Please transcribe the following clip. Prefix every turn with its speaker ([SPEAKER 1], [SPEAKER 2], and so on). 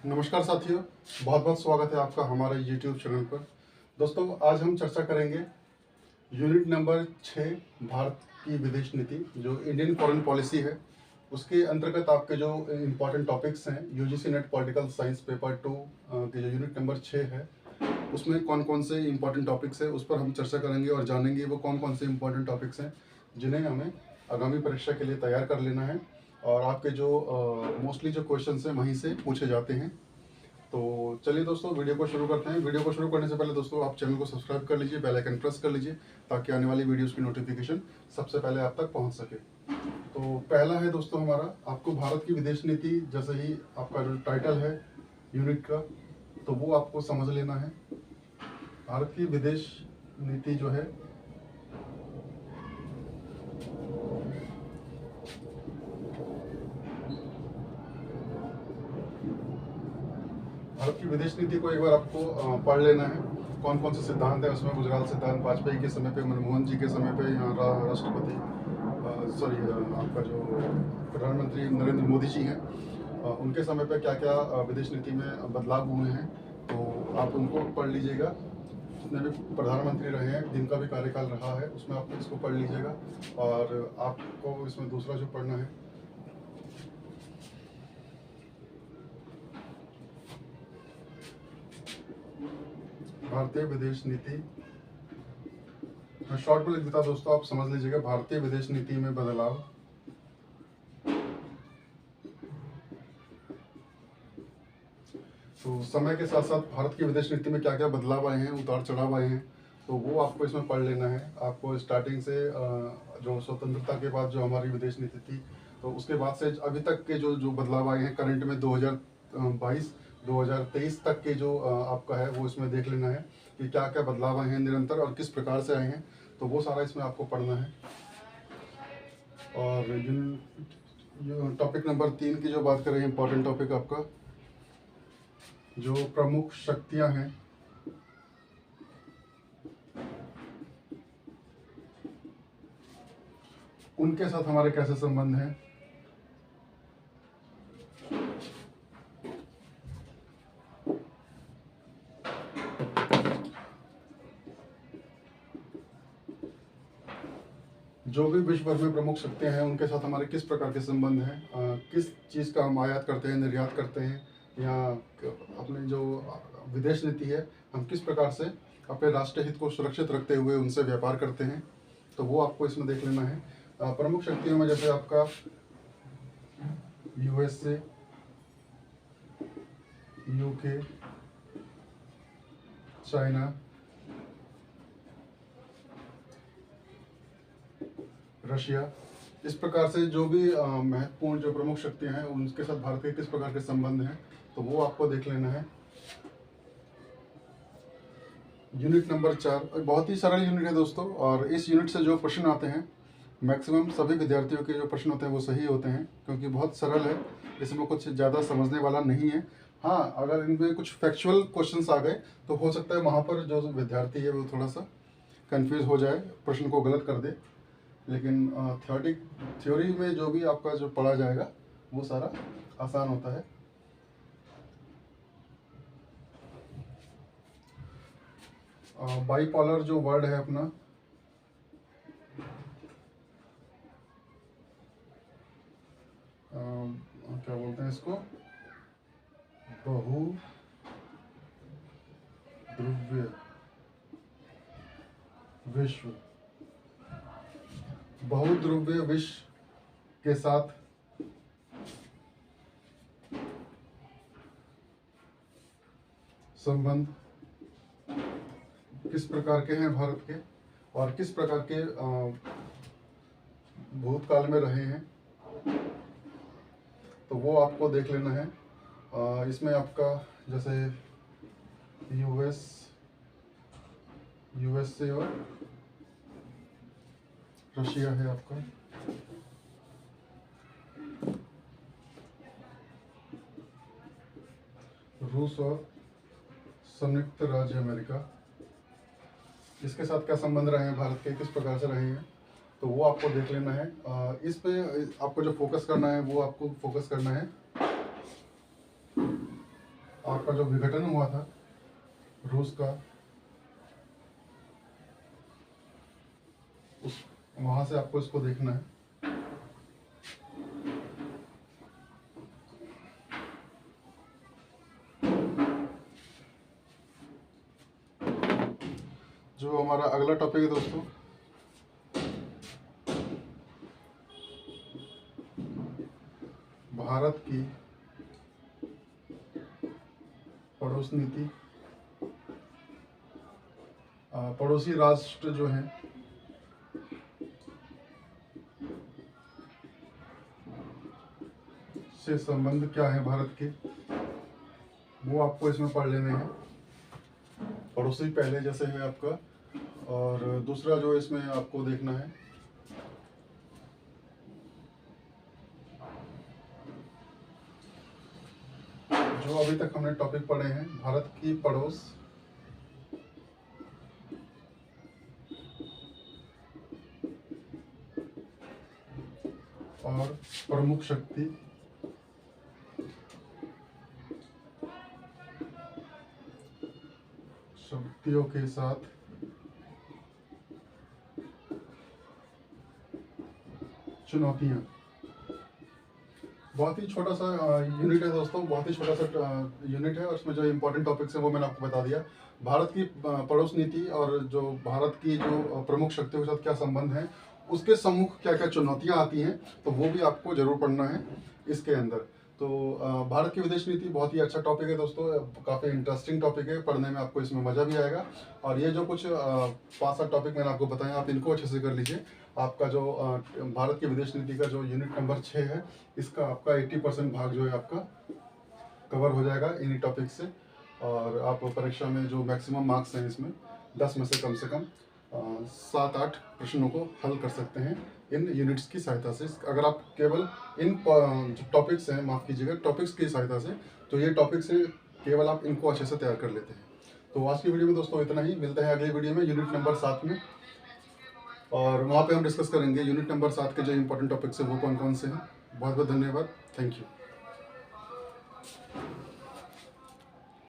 [SPEAKER 1] नमस्कार साथियों, बहुत बहुत स्वागत है आपका हमारे YouTube चैनल पर। दोस्तों, आज हम चर्चा करेंगे यूनिट नंबर 6 भारत की विदेश नीति, जो इंडियन फॉरेन पॉलिसी है, उसके अंतर्गत आपके जो इम्पोर्टेंट टॉपिक्स हैं। UGC net political science paper 2 के जो यूनिट नंबर 6 है, उसमें कौन कौन से इम्पोर्टेंट टॉपिक्स हैं उस पर हम चर्चा करेंगे और जानेंगे वो कौन कौन से इम्पोर्टेंट टॉपिक्स हैं जिन्हें हमें आगामी परीक्षा के लिए तैयार कर लेना है। और आपके जो मोस्टली जो क्वेश्चंस हैं वहीं से पूछे जाते हैं। तो चलिए दोस्तों, वीडियो को शुरू करते हैं। वीडियो को शुरू करने से पहले दोस्तों, आप चैनल को सब्सक्राइब कर लीजिए, बेल आइकन प्रेस कर लीजिए, ताकि आने वाली वीडियोस की नोटिफिकेशन सबसे पहले आप तक पहुंच सके। तो पहला है दोस्तों हमारा, आपको भारत की विदेश नीति, जैसे ही आपका जो टाइटल है यूनिट का, तो वो आपको समझ लेना है। भारत की विदेश नीति जो है, भारत की विदेश नीति को एक बार आपको पढ़ लेना है। कौन कौन से सिद्धांत हैं उसमें। गुजरात सिद्धांत वाजपेयी के समय पे, मनमोहन जी के समय पे, यहाँ राष्ट्रपति आपका जो प्रधानमंत्री नरेंद्र मोदी जी हैं, उनके समय पे क्या क्या विदेश नीति में बदलाव हुए हैं, तो आप उनको पढ़ लीजिएगा। जितने भी प्रधानमंत्री रहे हैं, जिनका भी कार्यकाल रहा है, उसमें आप इसको पढ़ लीजिएगा। और आपको इसमें दूसरा जो पढ़ना है, भारतीय विदेश नीति, मैं शॉर्ट में लिख देता दोस्तों, आप समझ लीजिएगा। भारतीय विदेश नीति में बदलाव। तो समय के साथ साथ भारत की विदेश नीति में क्या क्या बदलाव आए हैं, उतार चढ़ाव आए हैं, तो वो आपको इसमें पढ़ लेना है। आपको स्टार्टिंग से जो स्वतंत्रता के बाद जो हमारी विदेश नीति थी, तो उसके बाद से अभी तक के जो जो बदलाव आए हैं, करंट में 2022 2023 तक के जो आपका है, वो इसमें देख लेना है कि क्या क्या बदलाव आए हैं निरंतर और किस प्रकार से आए हैं, तो वो सारा इसमें आपको पढ़ना है। और टॉपिक नंबर 3 की जो बात करें, इंपॉर्टेंट टॉपिक आपका, जो प्रमुख शक्तियां हैं, उनके साथ हमारे कैसे संबंध हैं। जो भी विश्व भर में प्रमुख शक्तियां हैं, उनके साथ हमारे किस प्रकार के संबंध हैं, किस चीज़ का हम आयात करते हैं, निर्यात करते हैं, या अपनी जो विदेश नीति है, हम किस प्रकार से अपने राष्ट्रीय हित को सुरक्षित रखते हुए उनसे व्यापार करते हैं, तो वो आपको इसमें देख लेना है। प्रमुख शक्तियों में जैसे आपका यूएसए, यूके, चाइना, रशिया, इस प्रकार से जो भी महत्वपूर्ण जो प्रमुख शक्तियां हैं, उनके साथ भारत के किस प्रकार के संबंध हैं, तो वो आपको देख लेना है। यूनिट नंबर 4 बहुत ही सरल यूनिट है दोस्तों, और इस यूनिट से जो प्रश्न आते हैं, मैक्सिमम सभी विद्यार्थियों के जो प्रश्न होते हैं वो सही होते हैं, क्योंकि बहुत सरल है, इसमें कुछ ज़्यादा समझने वाला नहीं है। हाँ, अगर इनमें कुछ फैक्चुअल क्वेश्चंस आ गए, तो हो सकता है वहाँ पर जो विद्यार्थी है वो थोड़ा सा कंफ्यूज हो जाए, प्रश्न को गलत कर दे। लेकिन थ्योरी में जो भी आपका जो पढ़ा जाएगा, वो सारा आसान होता है। बाईपोलर जो वर्ड है अपना, क्या बोलते हैं इसको, बहु ध्रुवीय विश्व, बहुध्रुवीय विश्व के साथ संबंध किस प्रकार के हैं भारत के, और किस प्रकार के भूतकाल में रहे हैं, तो वो आपको देख लेना है। इसमें आपका जैसे यूएसए और रशिया है आपका, रूस और संयुक्त राज्य अमेरिका, इसके साथ क्या संबंध रहे हैं भारत के, किस प्रकार से रहे हैं, तो वो आपको देख लेना है। इस पे आपको जो फोकस करना है, वो आपको फोकस करना है आपका जो विघटन हुआ था रूस का, उस वहाँ से आपको इसको देखना है। जो हमारा अगला टॉपिक है दोस्तों, भारत की पड़ोस नीति। पड़ोसी राष्ट्र जो हैं से संबंध क्या है भारत के, वो आपको इसमें पढ़ लेने हैं। पड़ोसी पहले जैसे है आपका, और दूसरा जो इसमें आपको देखना है, जो अभी तक हमने टॉपिक पढ़े हैं, भारत की पड़ोस, और प्रमुख शक्तियों के साथ चुनौतियां। बहुत ही छोटा सा यूनिट है दोस्तों, बहुत ही छोटा सा यूनिट है, और उसमें जो इम्पोर्टेंट टॉपिक्स है वो मैंने आपको बता दिया। भारत की पड़ोस नीति और जो भारत की जो प्रमुख शक्तियों के साथ क्या संबंध है, उसके सम्मुख क्या क्या चुनौतियां आती हैं, तो वो भी आपको जरूर पढ़ना है इसके अंदर। तो भारत की विदेश नीति बहुत ही अच्छा टॉपिक है दोस्तों, काफ़ी इंटरेस्टिंग टॉपिक है, पढ़ने में आपको इसमें मज़ा भी आएगा। और ये जो कुछ 5-7 टॉपिक मैंने आपको बताया, आप इनको अच्छे से कर लीजिए। आपका जो भारत की विदेश नीति का जो यूनिट नंबर 6 है, इसका आपका 80% भाग जो है आपका कवर हो जाएगा इन्हीं टॉपिक से। और आप परीक्षा में जो मैक्सिमम मार्क्स हैं इसमें 10 में से कम 7-8 प्रश्नों को हल कर सकते हैं इन यूनिट्स की सहायता से। अगर आप केवल इन जो टॉपिक्स हैं, माफ़ कीजिएगा, टॉपिक्स की सहायता से, तो ये टॉपिक्स हैं, केवल आप इनको अच्छे से तैयार कर लेते हैं। तो आज की वीडियो में दोस्तों इतना ही, मिलते हैं अगली वीडियो में यूनिट नंबर 7 में, और वहाँ पे हम डिस्कस करेंगे यूनिट नंबर 7 के जो इंपॉर्टेंट टॉपिक्स हैं वो कौन कौन से हैं। बहुत बहुत धन्यवाद, थैंक यू।